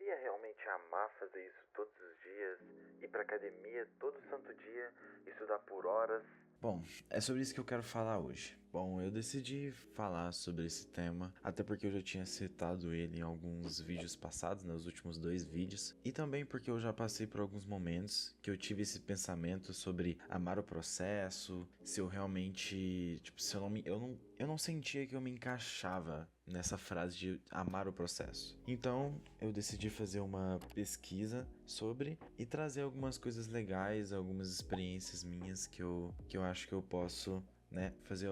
queria realmente amar fazer isso todos os dias, ir pra academia todo santo dia, estudar por horas. Bom, é sobre isso que eu quero falar hoje. Bom, eu decidi falar sobre esse tema, até porque eu já tinha citado ele em alguns vídeos passados, nos últimos 2 vídeos, e também porque eu já passei por alguns momentos que eu tive esse pensamento sobre amar o processo, se eu realmente, tipo, se eu não sentia que eu me encaixava nessa frase de amar o processo. Então, eu decidi fazer uma pesquisa sobre e trazer algumas coisas legais, algumas experiências minhas que eu acho que eu posso, né, trazer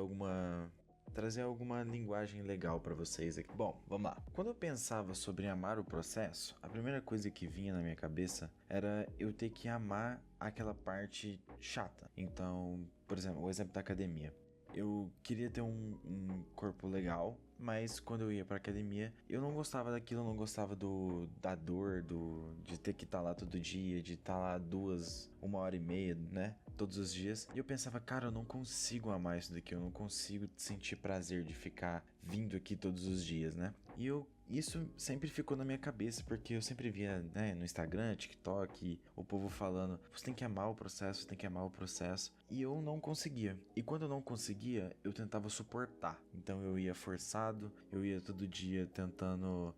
alguma linguagem legal pra vocês aqui. Bom, vamos lá. Quando eu pensava sobre amar o processo, a primeira coisa que vinha na minha cabeça era eu ter que amar aquela parte chata. Então, por exemplo, o exemplo da academia. Eu queria ter um corpo legal, mas quando eu ia pra academia, eu não gostava daquilo, eu não gostava da dor, de ter que estar lá todo dia, de estar lá 1 hora e meia, né? Todos os dias. E eu pensava, cara, eu não consigo amar isso daqui, eu não consigo sentir prazer de ficar vindo aqui todos os dias, né? Isso sempre ficou na minha cabeça, porque eu sempre via, né, no Instagram, TikTok, o povo falando, você tem que amar o processo, você tem que amar o processo. E eu não conseguia. E quando eu não conseguia, eu tentava suportar. Então eu ia forçado, eu ia todo dia tentando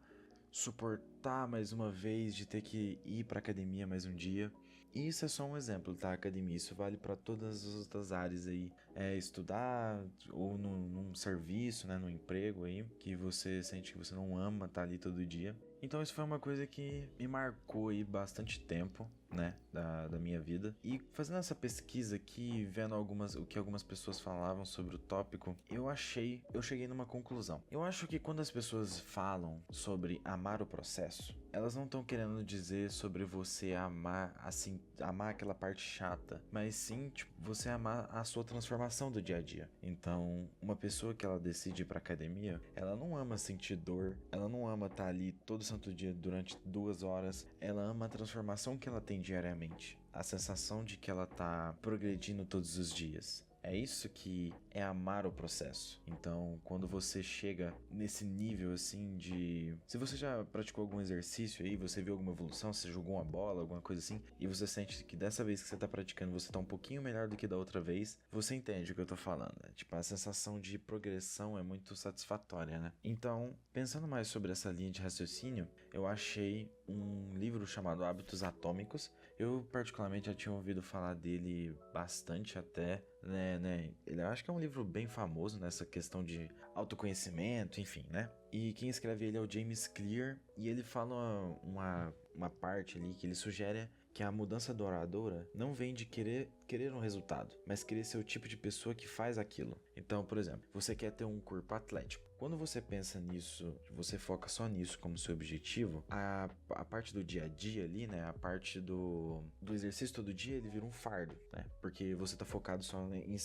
suportar mais uma vez de ter que ir pra academia mais um dia. E isso é só um exemplo, tá? Academia, isso vale para todas as outras áreas aí. É estudar ou num serviço, né, num emprego aí, que você sente que você não ama estar ali todo dia. Então isso foi uma coisa que me marcou aí bastante tempo, né, da minha vida. E fazendo essa pesquisa aqui, vendo o que algumas pessoas falavam sobre o tópico, eu cheguei numa conclusão. Eu acho que quando as pessoas falam sobre amar o processo, elas não estão querendo dizer sobre você amar, assim, amar aquela parte chata, mas sim, tipo, você amar a sua transformação do dia a dia. Então, uma pessoa que ela decide ir pra academia, ela não ama sentir dor, ela não ama estar ali todo santo dia durante 2 horas, ela ama a transformação que ela tem diariamente, a sensação de que ela tá progredindo todos os dias. É isso que é amar o processo. Então, quando você chega nesse nível assim de... Se você já praticou algum exercício aí, você viu alguma evolução, você jogou uma bola, alguma coisa assim, e você sente que dessa vez que você tá praticando, você tá um pouquinho melhor do que da outra vez, você entende o que eu tô falando, né? Tipo, a sensação de progressão é muito satisfatória, né? Então, pensando mais sobre essa linha de raciocínio, eu achei um livro chamado Hábitos Atômicos. Eu particularmente já tinha ouvido falar dele bastante até, né? Eu acho que é um livro bem famoso nessa questão de autoconhecimento, enfim, né? E quem escreve ele é o James Clear, e ele fala uma parte ali que ele sugere que a mudança duradoura não vem de querer um resultado, mas querer ser o tipo de pessoa que faz aquilo. Então, por exemplo, você quer ter um corpo atlético. Quando você pensa nisso, você foca só nisso como seu objetivo, a parte do dia a dia ali, né, a parte do exercício todo dia, ele vira um fardo, né, porque você tá focado só em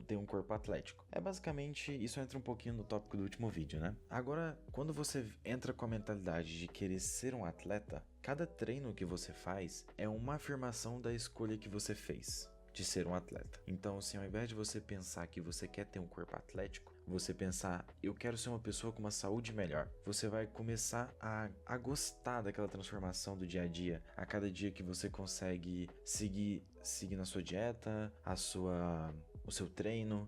ter um corpo atlético. É basicamente, isso entra um pouquinho no tópico do último vídeo, né. Agora, quando você entra com a mentalidade de querer ser um atleta, cada treino que você faz é uma afirmação da escolha que você fez de ser um atleta. Então, assim, ao invés de você pensar que você quer ter um corpo atlético, você pensar, eu quero ser uma pessoa com uma saúde melhor. Você vai começar a gostar daquela transformação do dia a dia. A cada dia que você consegue seguir na sua dieta, o seu treino,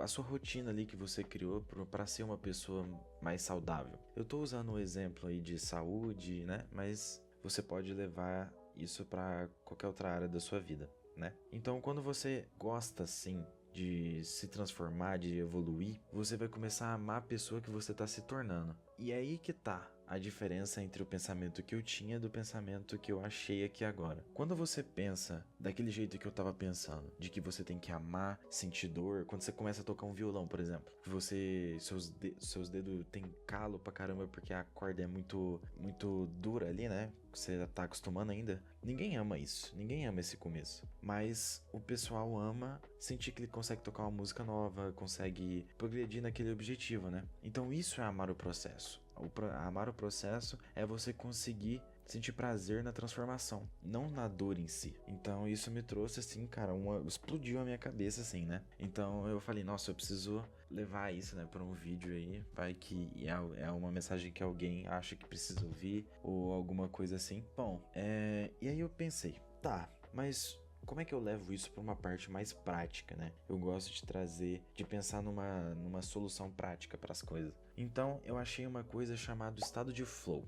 a sua rotina ali que você criou para ser uma pessoa mais saudável. Eu tô usando um exemplo aí de saúde, né? Mas você pode levar isso para qualquer outra área da sua vida, né? Então, quando você gosta assim de se transformar, de evoluir, você vai começar a amar a pessoa que você tá se tornando. E é aí que tá a diferença entre o pensamento que eu tinha e do pensamento que eu achei aqui agora. Quando você pensa daquele jeito que eu tava pensando, de que você tem que amar, sentir dor, quando você começa a tocar um violão, por exemplo, seus dedos tem calo pra caramba porque a corda é muito dura ali, né? Você tá acostumando ainda. Ninguém ama isso, ninguém ama esse começo. Mas o pessoal ama sentir que ele consegue tocar uma música nova, consegue progredir naquele objetivo, né? Então isso é amar o processo. Amar o processo é você conseguir sentir prazer na transformação, não na dor em si. Então isso me trouxe assim, cara, explodiu a minha cabeça assim, né? Então eu falei, nossa, eu preciso levar isso, né, para um vídeo aí, vai que é uma mensagem que alguém acha que precisa ouvir ou alguma coisa assim. Bom, e aí eu pensei, tá, mas como é que eu levo isso para uma parte mais prática, né? Eu gosto de pensar numa solução prática para as coisas. Então eu achei uma coisa chamada estado de flow,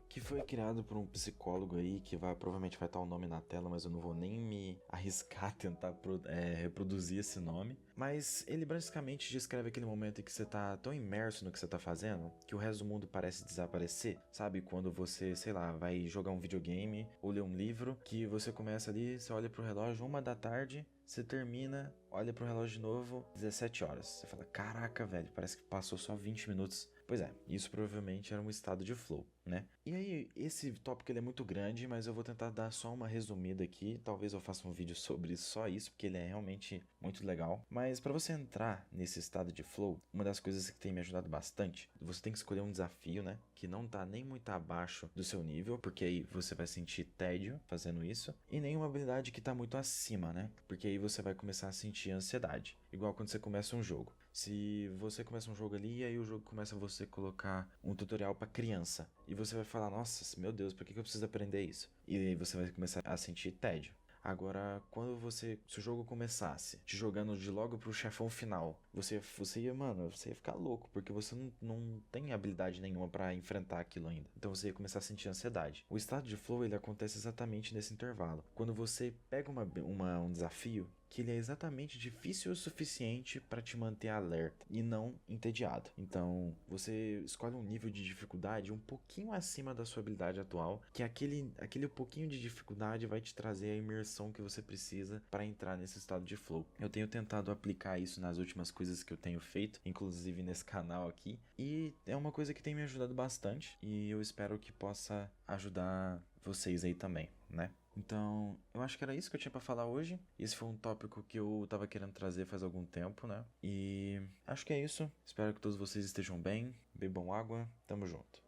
que foi criado por um psicólogo aí, que provavelmente vai estar o nome na tela, mas eu não vou nem me arriscar a tentar reproduzir esse nome. Mas ele basicamente descreve aquele momento em que você tá tão imerso no que você tá fazendo, que o resto do mundo parece desaparecer. Sabe, quando você, sei lá, vai jogar um videogame ou ler um livro, que você começa ali, você olha pro relógio, 1 da tarde, você termina, olha pro relógio de novo, 17 horas. Você fala, caraca, velho, parece que passou só 20 minutos. Pois é, isso provavelmente era um estado de flow, né? E aí, esse tópico ele é muito grande, mas eu vou tentar dar só uma resumida aqui. Talvez eu faça um vídeo sobre só isso, porque ele é realmente muito legal. Mas para você entrar nesse estado de flow, uma das coisas que tem me ajudado bastante, você tem que escolher um desafio, né? Que não tá nem muito abaixo do seu nível, porque aí você vai sentir tédio fazendo isso, e nem uma habilidade que tá muito acima, né? Porque aí você vai começar a sentir ansiedade. Igual quando você começa um jogo. Se você começa um jogo ali e aí o jogo começa você colocar um tutorial para criança e você vai falar, nossa, meu Deus, por que eu preciso aprender isso? E aí você vai começar a sentir tédio. Agora, se o jogo começasse te jogando de logo pro chefão final, você ia ficar louco, porque você não tem habilidade nenhuma para enfrentar aquilo ainda. Então você ia começar a sentir ansiedade. O estado de flow, ele acontece exatamente nesse intervalo. Quando você pega um desafio que ele é exatamente difícil o suficiente para te manter alerta e não entediado. Então, você escolhe um nível de dificuldade um pouquinho acima da sua habilidade atual, que aquele pouquinho de dificuldade vai te trazer a imersão que você precisa para entrar nesse estado de flow. Eu tenho tentado aplicar isso nas últimas coisas que eu tenho feito, inclusive nesse canal aqui, e é uma coisa que tem me ajudado bastante e eu espero que possa ajudar vocês aí também, né? Então, eu acho que era isso que eu tinha pra falar hoje. Esse foi um tópico que eu tava querendo trazer faz algum tempo, né? E acho que é isso. Espero que todos vocês estejam bem, bebam água, tamo junto.